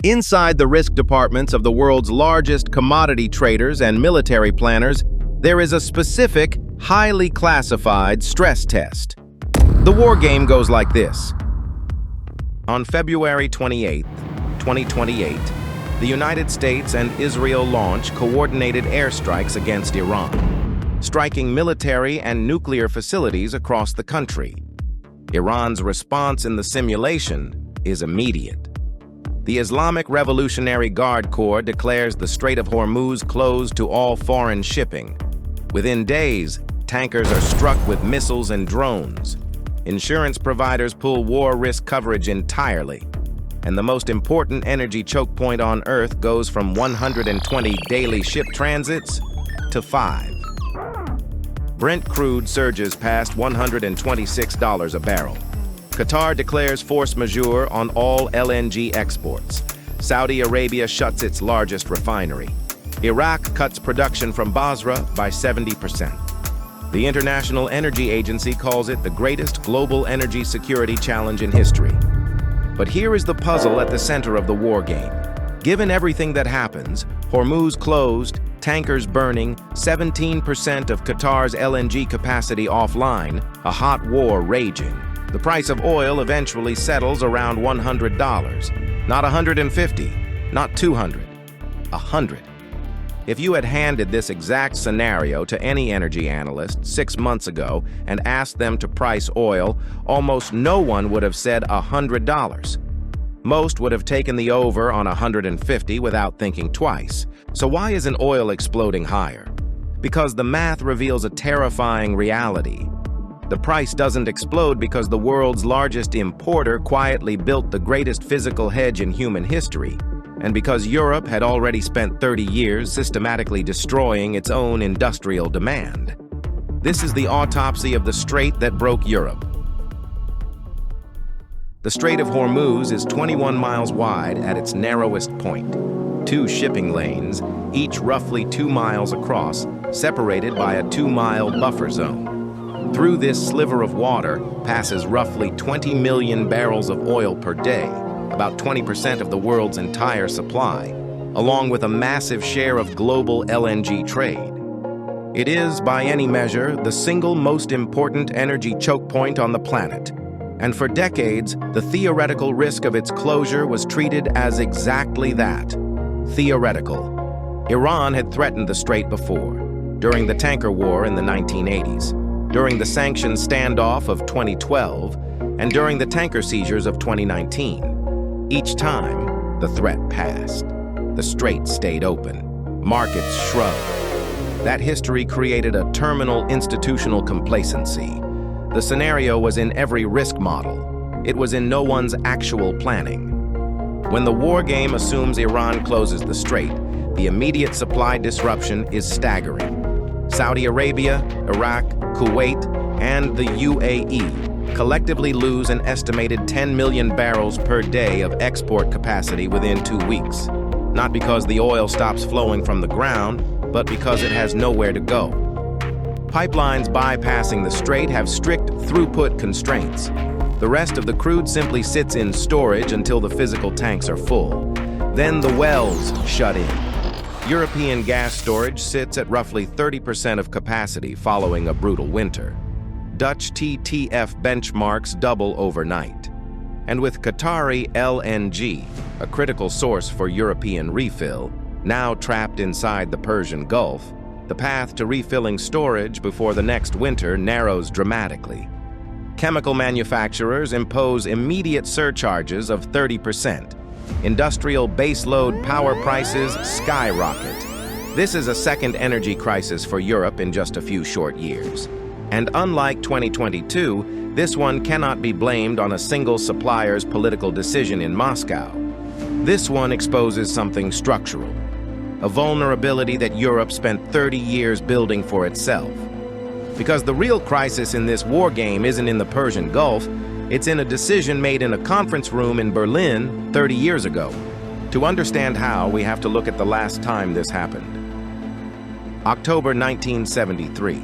Inside the risk departments of the world's largest commodity traders and military planners, there is a specific, highly classified stress test. The war game goes like this. On February 28, 2028, the United States and Israel launch coordinated airstrikes against Iran, striking military and nuclear facilities across the country. Iran's response in the simulation is immediate. The Islamic Revolutionary Guard Corps declares the Strait of Hormuz closed to all foreign shipping. Within days, tankers are struck with missiles and drones. Insurance providers pull war risk coverage entirely. And the most important energy choke point on Earth goes from 120 daily ship transits to 5. Brent crude surges past $126 a barrel. Qatar declares force majeure on all LNG exports. Saudi Arabia shuts its largest refinery. Iraq cuts production from Basra by 70%. The International Energy Agency calls it the greatest global energy security challenge in history. But here is the puzzle at the center of the war game. Given everything that happens, Hormuz closed, tankers burning, 17% of Qatar's LNG capacity offline, a hot war raging. The price of oil eventually settles around $100. Not $150, not $200, $100. If you had handed this exact scenario to any energy analyst 6 months ago and asked them to price oil, almost no one would have said $100. Most would have taken the over on $150 without thinking twice. So why isn't oil exploding higher? Because the math reveals a terrifying reality. The price doesn't explode because the world's largest importer quietly built the greatest physical hedge in human history, and because Europe had already spent 30 years systematically destroying its own industrial demand. This is the autopsy of the strait that broke Europe. The Strait of Hormuz is 21 miles wide at its narrowest point. 2 shipping lanes, each roughly 2 miles across, separated by a 2-mile buffer zone. Through this sliver of water passes roughly 20 million barrels of oil per day, about 20% of the world's entire supply, along with a massive share of global LNG trade. It is, by any measure, the single most important energy choke point on the planet. And for decades, the theoretical risk of its closure was treated as exactly that, theoretical. Iran had threatened the strait before, during the tanker war in the 1980s. During the sanctions standoff of 2012, and during the tanker seizures of 2019. Each time, the threat passed. The strait stayed open. Markets shrugged. That history created a terminal institutional complacency. The scenario was in every risk model. It was in no one's actual planning. When the war game assumes Iran closes the strait, the immediate supply disruption is staggering. Saudi Arabia, Iraq, Kuwait, and the UAE collectively lose an estimated 10 million barrels per day of export capacity within 2 weeks. Not because the oil stops flowing from the ground, but because it has nowhere to go. Pipelines bypassing the strait have strict throughput constraints. The rest of the crude simply sits in storage until the physical tanks are full. Then the wells shut in. European gas storage sits at roughly 30% of capacity following a brutal winter. Dutch TTF benchmarks double overnight. And with Qatari LNG, a critical source for European refill, now trapped inside the Persian Gulf, the path to refilling storage before the next winter narrows dramatically. Chemical manufacturers impose immediate surcharges of 30%. Industrial baseload power prices skyrocket. This is a second energy crisis for Europe in just a few short years. And unlike 2022, this one cannot be blamed on a single supplier's political decision in Moscow. This one exposes something structural, a vulnerability that Europe spent 30 years building for itself. Because the real crisis in this war game isn't in the Persian Gulf, it's in a decision made in a conference room in Berlin 30 years ago. To understand how, we have to look at the last time this happened. October 1973.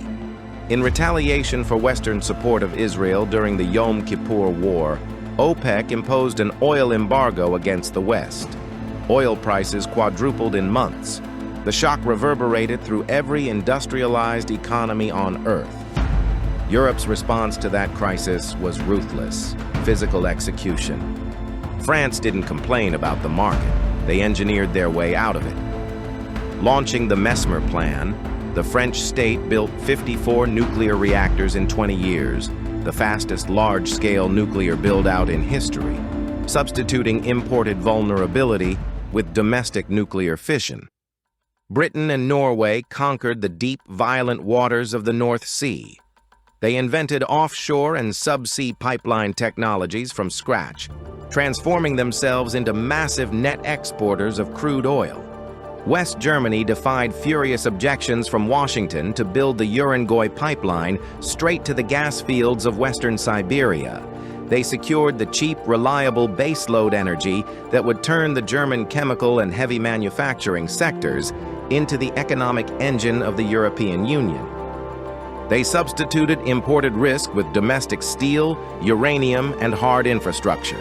In retaliation for Western support of Israel during the Yom Kippur War, OPEC imposed an oil embargo against the West. Oil prices quadrupled in months. The shock reverberated through every industrialized economy on Earth. Europe's response to that crisis was ruthless, physical execution. France didn't complain about the market. They engineered their way out of it. Launching the Mesmer Plan, the French state built 54 nuclear reactors in 20 years, the fastest large-scale nuclear build-out in history, substituting imported vulnerability with domestic nuclear fission. Britain and Norway conquered the deep, violent waters of the North Sea. They invented offshore and subsea pipeline technologies from scratch, transforming themselves into massive net exporters of crude oil. West Germany defied furious objections from Washington to build the Urengoy pipeline straight to the gas fields of Western Siberia. They secured the cheap, reliable baseload energy that would turn the German chemical and heavy manufacturing sectors into the economic engine of the European Union. They substituted imported risk with domestic steel, uranium, and hard infrastructure.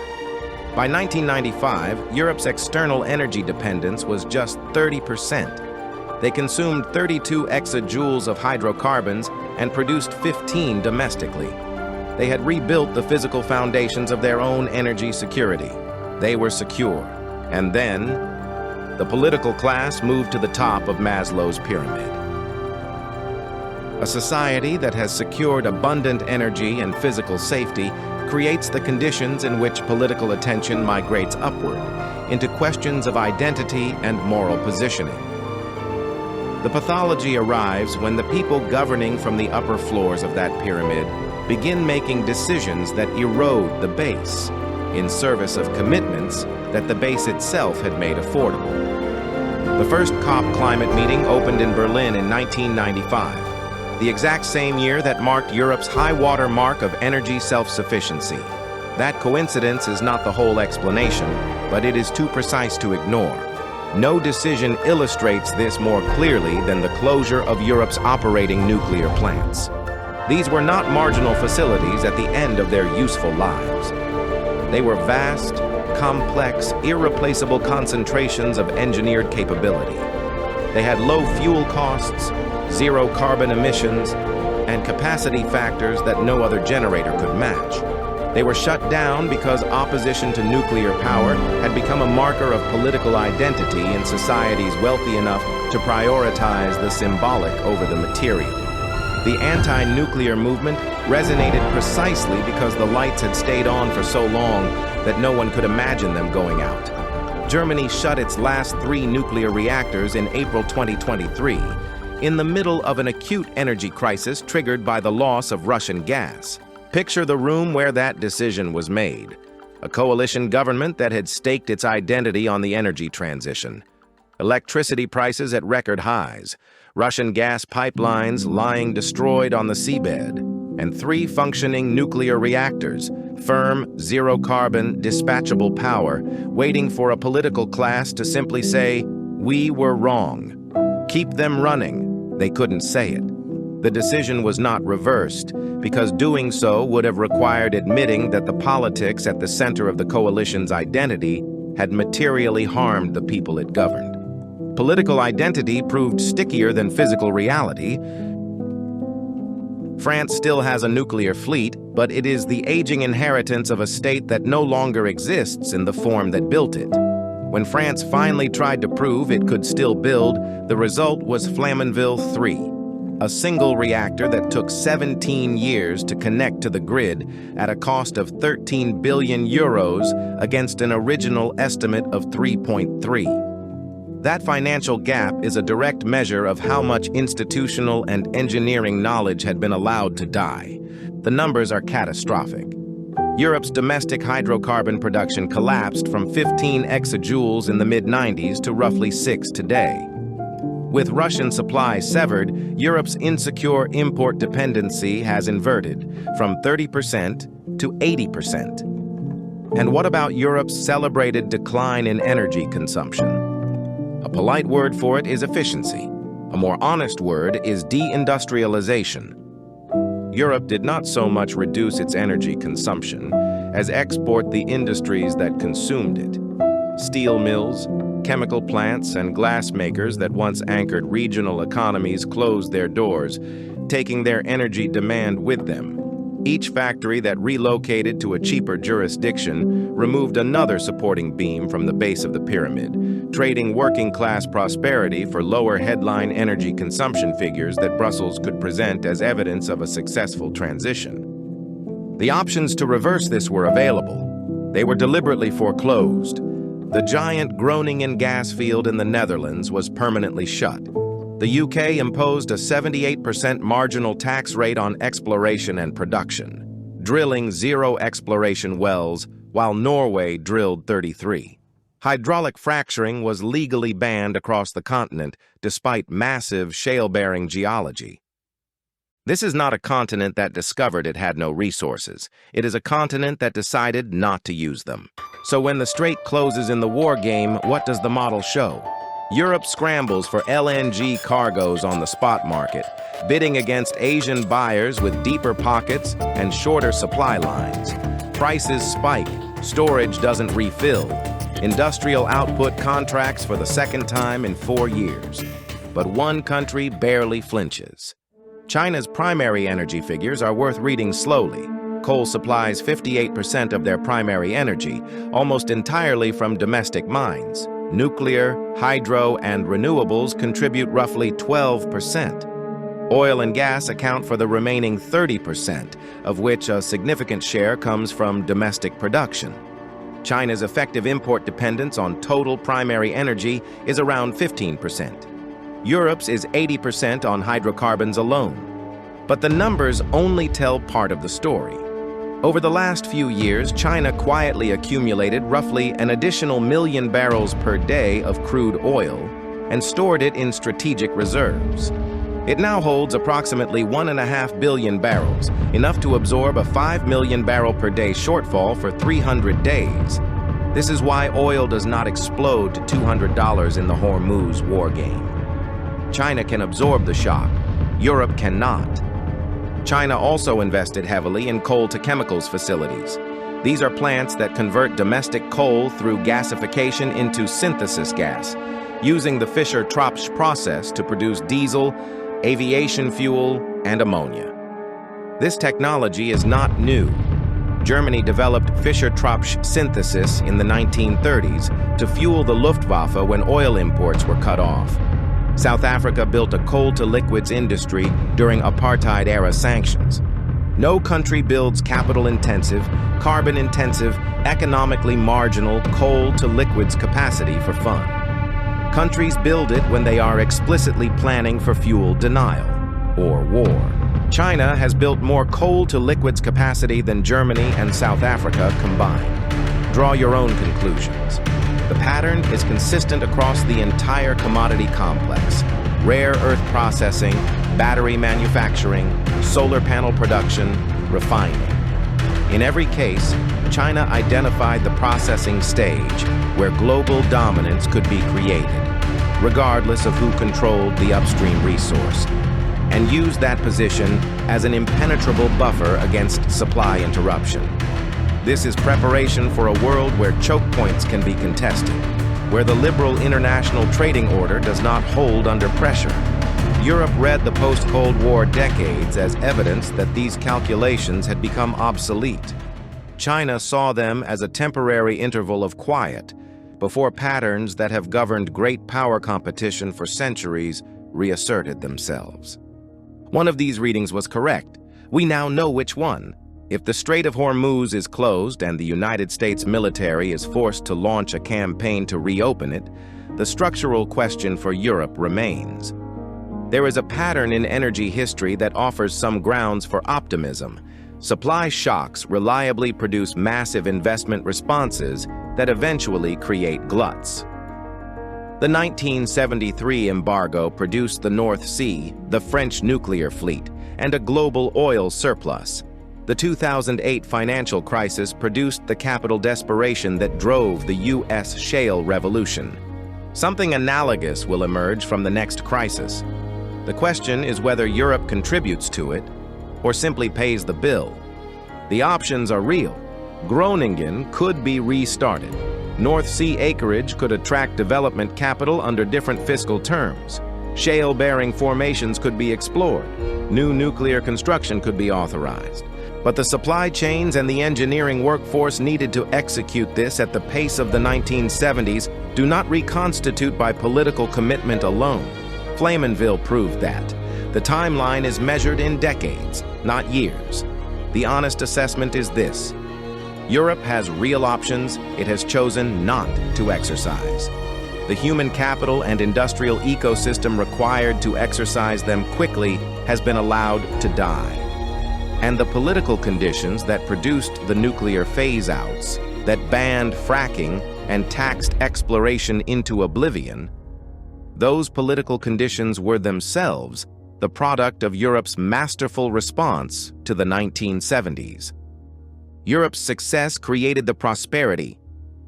By 1995, Europe's external energy dependence was just 30%. They consumed 32 exajoules of hydrocarbons and produced 15 domestically. They had rebuilt the physical foundations of their own energy security. They were secure. And then, the political class moved to the top of Maslow's pyramid. A society that has secured abundant energy and physical safety creates the conditions in which political attention migrates upward into questions of identity and moral positioning. The pathology arrives when the people governing from the upper floors of that pyramid begin making decisions that erode the base in service of commitments that the base itself had made affordable. The first COP climate meeting opened in Berlin in 1995. The exact same year that marked Europe's high water mark of energy self-sufficiency. That coincidence is not the whole explanation, but it is too precise to ignore. No decision illustrates this more clearly than the closure of Europe's operating nuclear plants. These were not marginal facilities at the end of their useful lives. They were vast, complex, irreplaceable concentrations of engineered capability. They had low fuel costs, zero carbon emissions, and capacity factors that no other generator could match. They were shut down because opposition to nuclear power had become a marker of political identity in societies wealthy enough to prioritize the symbolic over the material. The anti-nuclear movement resonated precisely because the lights had stayed on for so long that no one could imagine them going out. Germany shut its last 3 nuclear reactors in April 2023, in the middle of an acute energy crisis triggered by the loss of Russian gas. Picture the room where that decision was made. A coalition government that had staked its identity on the energy transition. Electricity prices at record highs, Russian gas pipelines lying destroyed on the seabed, and 3 functioning nuclear reactors, firm, zero-carbon, dispatchable power, waiting for a political class to simply say, "We were wrong." Keep them running. They couldn't say it. The decision was not reversed, because doing so would have required admitting that the politics at the center of the coalition's identity had materially harmed the people it governed. Political identity proved stickier than physical reality. France still has a nuclear fleet, but it is the aging inheritance of a state that no longer exists in the form that built it. When France finally tried to prove it could still build, the result was Flamanville 3, a single reactor that took 17 years to connect to the grid at a cost of 13 billion euros against an original estimate of 3.3. That financial gap is a direct measure of how much institutional and engineering knowledge had been allowed to die. The numbers are catastrophic. Europe's domestic hydrocarbon production collapsed from 15 exajoules in the mid-90s to roughly 6 today. With Russian supply severed, Europe's insecure import dependency has inverted from 30% to 80%. And what about Europe's celebrated decline in energy consumption? A polite word for it is efficiency. A more honest word is deindustrialization. Europe did not so much reduce its energy consumption as export the industries that consumed it. Steel mills, chemical plants and glass makers that once anchored regional economies closed their doors, taking their energy demand with them. Each factory that relocated to a cheaper jurisdiction removed another supporting beam from the base of the pyramid, trading working-class prosperity for lower headline energy consumption figures that Brussels could present as evidence of a successful transition. The options to reverse this were available. They were deliberately foreclosed. The giant Groningen gas field in the Netherlands was permanently shut. The UK imposed a 78% marginal tax rate on exploration and production, drilling 0 exploration wells, while Norway drilled 33. Hydraulic fracturing was legally banned across the continent, despite massive shale-bearing geology. This is not a continent that discovered it had no resources. It is a continent that decided not to use them. So when the strait closes in the war game, what does the model show? Europe scrambles for LNG cargoes on the spot market, bidding against Asian buyers with deeper pockets and shorter supply lines. Prices spike, storage doesn't refill. Industrial output contracts for the second time in 4 years. But one country barely flinches. China's primary energy figures are worth reading slowly. Coal supplies 58% of their primary energy, almost entirely from domestic mines. Nuclear, hydro, and renewables contribute roughly 12%. Oil and gas account for the remaining 30%, of which a significant share comes from domestic production. China's effective import dependence on total primary energy is around 15%. Europe's is 80% on hydrocarbons alone. But the numbers only tell part of the story. Over the last few years, China quietly accumulated roughly an additional 1 million barrels per day of crude oil and stored it in strategic reserves. It now holds approximately 1.5 billion barrels, enough to absorb a 5 million barrel per day shortfall for 300 days. This is why oil does not explode to $200 in the Hormuz war game. China can absorb the shock. Europe cannot. China also invested heavily in coal-to-chemicals facilities. These are plants that convert domestic coal through gasification into synthesis gas, using the Fischer-Tropsch process to produce diesel, aviation fuel, and ammonia. This technology is not new. Germany developed Fischer-Tropsch synthesis in the 1930s to fuel the Luftwaffe when oil imports were cut off. South Africa built a coal-to-liquids industry during apartheid-era sanctions. No country builds capital-intensive, carbon-intensive, economically marginal coal-to-liquids capacity for fun. Countries build it when they are explicitly planning for fuel denial, or war. China has built more coal-to-liquids capacity than Germany and South Africa combined. Draw your own conclusions. The pattern is consistent across the entire commodity complex: rare earth processing, battery manufacturing, solar panel production, refining. In every case, China identified the processing stage where global dominance could be created, regardless of who controlled the upstream resource, and used that position as an impenetrable buffer against supply interruption. This is preparation for a world where choke points can be contested, where the liberal international trading order does not hold under pressure. Europe read the post-Cold War decades as evidence that these calculations had become obsolete. China saw them as a temporary interval of quiet before patterns that have governed great power competition for centuries reasserted themselves. One of these readings was correct. We now know which one. If the Strait of Hormuz is closed and the United States military is forced to launch a campaign to reopen it, the structural question for Europe remains. There is a pattern in energy history that offers some grounds for optimism. Supply shocks reliably produce massive investment responses that eventually create gluts. The 1973 embargo produced the North Sea, the French nuclear fleet, and a global oil surplus. The 2008 financial crisis produced the capital desperation that drove the U.S. shale revolution. Something analogous will emerge from the next crisis. The question is whether Europe contributes to it or simply pays the bill. The options are real. Groningen could be restarted. North Sea acreage could attract development capital under different fiscal terms. Shale-bearing formations could be explored. New nuclear construction could be authorized. But the supply chains and the engineering workforce needed to execute this at the pace of the 1970s do not reconstitute by political commitment alone. Flamanville proved that. The timeline is measured in decades, not years. The honest assessment is this: Europe has real options it has chosen not to exercise. The human capital and industrial ecosystem required to exercise them quickly has been allowed to die. And the political conditions that produced the nuclear phase-outs, that banned fracking and taxed exploration into oblivion, those political conditions were themselves the product of Europe's masterful response to the 1970s. Europe's success created the prosperity,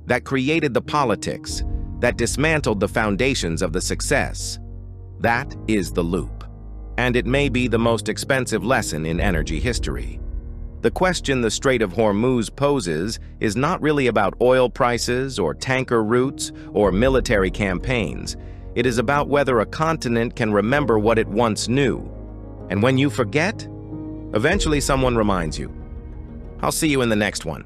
that created the politics, that dismantled the foundations of the success. That is the loop. And it may be the most expensive lesson in energy history. The question the Strait of Hormuz poses is not really about oil prices or tanker routes or military campaigns. It is about whether a continent can remember what it once knew. And when you forget, eventually someone reminds you. I'll see you in the next one.